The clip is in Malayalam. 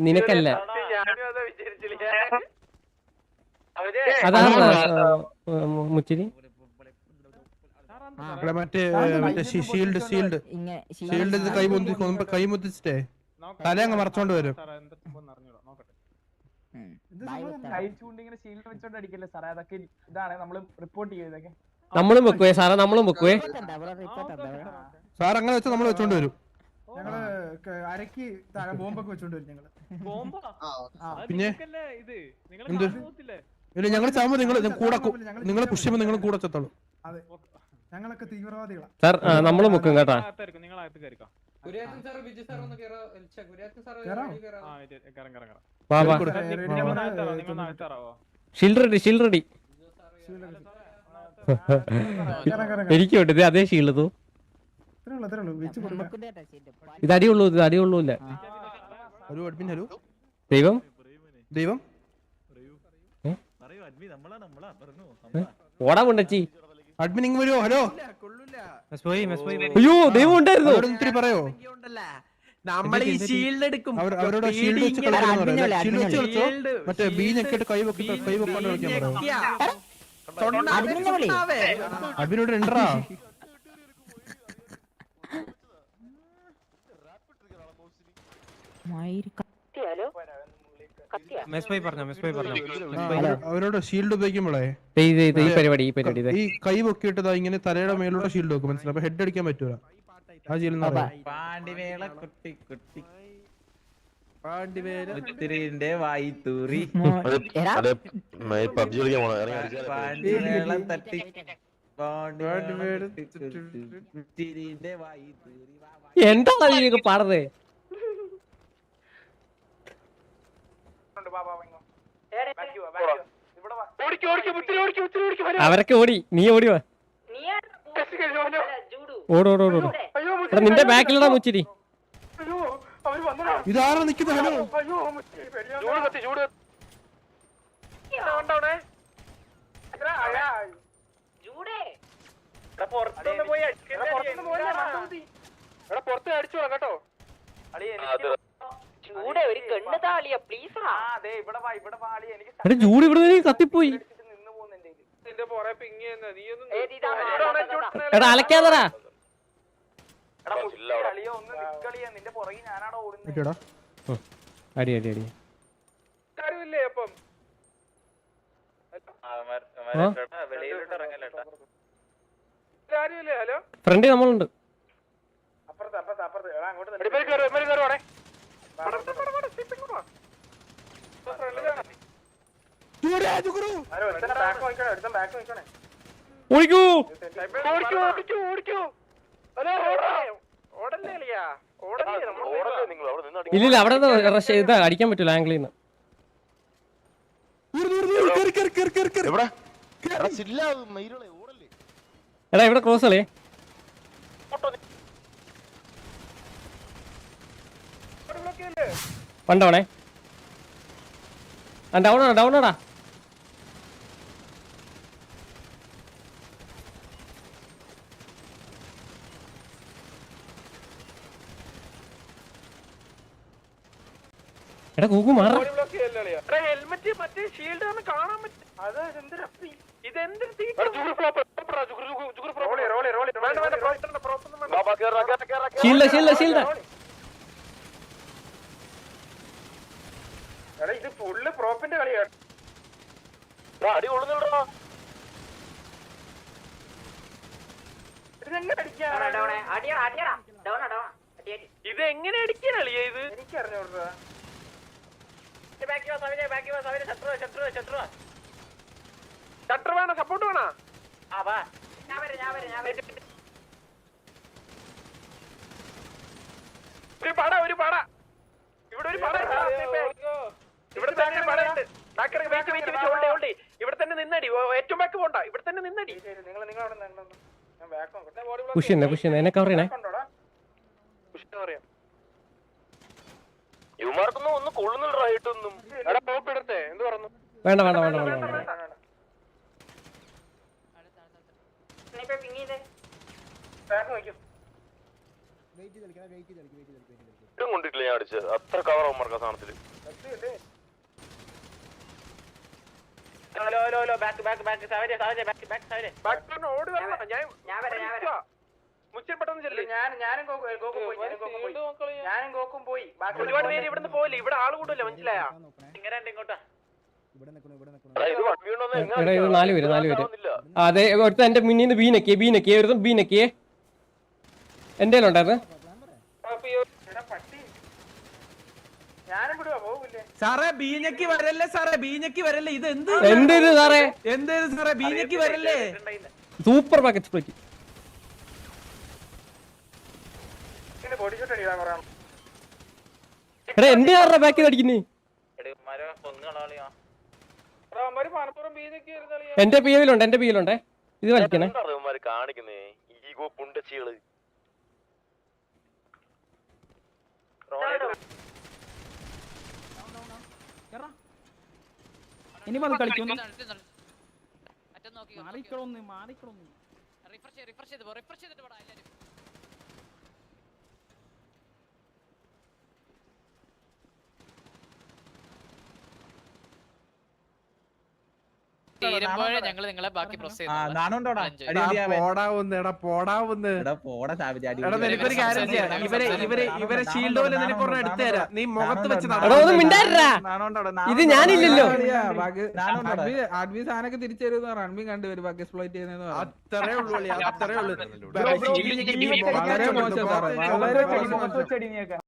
നിനക്കല്ല. അതാണ് മുച്ചിരി. മറ്റേ ഷീൽഡ് കൈമുത്തിച്ചിട്ടേ തല അങ്ങ് മറച്ചോണ്ട് വരും. നമ്മളും വെക്കുവേ സാറേ, നമ്മളും വെക്കുവേ സാർ. അങ്ങനെ വെച്ചാൽ നമ്മൾ വെച്ചോണ്ട് വരും. ഞങ്ങള് അരക്ക് ബോംബൊക്കെ വെച്ചോണ്ട് വരും ഞങ്ങള്. പിന്നെ എന്ത് ഇല്ല, ഞങ്ങൾ ചാകുമ്പോ നിങ്ങൾ പുഷ് ചെയ്യുമ്പോ നിങ്ങൾ കൂടെ ചത്തോളൂ. അതെ, ഞങ്ങളൊക്കെ തീവ്രവാദികളാ സാർ. നമ്മളും വെക്കും കേട്ടാ. വാ വാ. Shield ready. എനിക്ക് വേണ്ടത് അതേ ഷീൽഡ്. ഇത് അടിയുള്ളൂല്ല. ദൈവം ഓടാ കൊണ്ടച്ചി. അഡ്മിൻ ഇങ്ങ് വരുമോ? ഹലോ. അയ്യോ ദൈവം ഉണ്ടായിരുന്നു. പറയോ അവരോട് ഷീൽഡ് വെച്ച് കളിച്ചോ. മറ്റേ ബീഞ്ഞൊക്കെ കൈ വെക്കൊണ്ട് കളിക്കാൻ പറയോ. അഡ്മിനോട് രണ്ടറാ. അവരോട് ഷീൽഡ് ഉപയോഗിക്കുമ്പോളേ ഈ പരിപാടി ഈ കൈ പൊക്കിയിട്ടതാ ഇങ്ങനെ തലയുടെ മേലോട്ട് ഷീൽഡ് വെക്കും. മനസ്സിലായി? അപ്പൊ ഹെഡ് അടിക്കാൻ പറ്റൂല. ആ ചെയ്യുന്ന എന്താ നീയൊക്കെ പാടത്? അവരൊക്കെ ഓടി, നീ ഓടിവാ. ഓടോടോടോ. നിന്റെ ബാക്കിലടാ മുച്ചിരി. ഇതാരാ നിക്കുന്നത്? ഹലോ. പുറത്ത് അടിച്ചോളാം കേട്ടോ. ജൂഡ് ഇവിടെ കത്തിപ്പോയി. എടാ അലക്കാതടാ. അടി ഫ്രണ്ട് നമ്മളുണ്ട്. ഇല്ല അവിടെ ഇതാ അടിക്കാൻ പറ്റൂല ആംഗിളിൽ നിന്ന്. എടാ ഇവിടെ ക്രോസ് അല്ലേ? പണ്ടോണേ ഡൗണാടാ. എടാ കൂക്കു മാറ. ഷീൽഡ് ഇത് ഫുള്ള് പ്രോപ്പിന്റെ കളിയാണ്. ഇത് എങ്ങനെ അടിക്കാൻ അളിയ? ഇത് എനിക്കറിഞ്ഞോടാ. ഷട്ടർ വേണോ? സപ്പോർട്ട് വേണോ? ഒരു പട ഇവിടെ ഒരു പട. ഇവിടെ തന്നെ പടയുണ്ട്. ഇവിടെ തന്നെ നിന്നടി. ഏറ്റവും ബാക്ക് പോണ്ട. ഇവിടെ തന്നെ നിന്നടി. പുഷ് എന്നെ കവർ ചെയ്യണേ. ഇവന്മാർക്കൊന്നും ഒന്നും കൊള്ളുന്നില്ലായിട്ടൊന്നും. എന്ത് പറഞ്ഞു? വേണ്ട. കൊണ്ടിട്ടില്ല ഞാൻ അടിച്ചത് അത്ര കവർ ആവും മറക്കാൻ സാധനത്തില് ഒരുപാട് പേര് ഇവിടുന്ന് പോയില്ല ഇവിടെ ആള് കൂടല്ലോ മനസ്സിലായോ ഇങ്ങോട്ടാ എടാ ഇത് 4 പേര് അതെ ഒരുത്ത എന്റെ മുന്നിൽ നിന്ന് ബീനക്കിയേ ഒരു ബീനക്കിയേ എന്റെ ഉണ്ടായിരുന്നു സാറേ ബീഞ്ഞക്ക് വരല്ലേ സാറേ ബീഞ്ഞക്ക് വരല്ലേ ഇത് എന്ത് സാറേ എന്തേത് സാറേ ബീഞ്ഞക്ക് വരല്ലേ സൂപ്പർ പാക്കറ്റ് സ്പ്ലിറ്റ് എടാ എന്റെ ആരുടെ ബാക്കിൽ അടിക്കുന്നേ എന്റെ പിയിലുണ്ടേ ഇത് വലിക്കണേ കാണിക്കുന്നേ ഈഗോ പുണ്ടച്ചികള് ഇനി വന്ന് കളിക്കുന്നു തീരുമ്പോഴേ ഞങ്ങള് നിങ്ങളെ ബാക്കി പ്രോസസ് നിനക്കൊരു കാര്യം ചെയ്യാം ഇവരെ ഷീൽഡ് പോലെ നിനക്ക് ഒരെണ്ണം എടുത്തു തരാം നീ മുഖത്ത് വെച്ച് എടാ ഒന്ന് മിണ്ടാതിരിടാ. ഇത് ഞാനില്ലല്ലോ അഡ്വീസ് സാധനമൊക്കെ തിരിച്ചു തരുന്ന റൺമി കണ്ടുവരും ബാക്കി എക്സ്പ്ലോയിറ്റ് ചെയ്യുന്ന അത്രേ ഉള്ളൂ അത്രേ ഉള്ളൂ വളരെ മോശം സാറേ വളരെ മോശം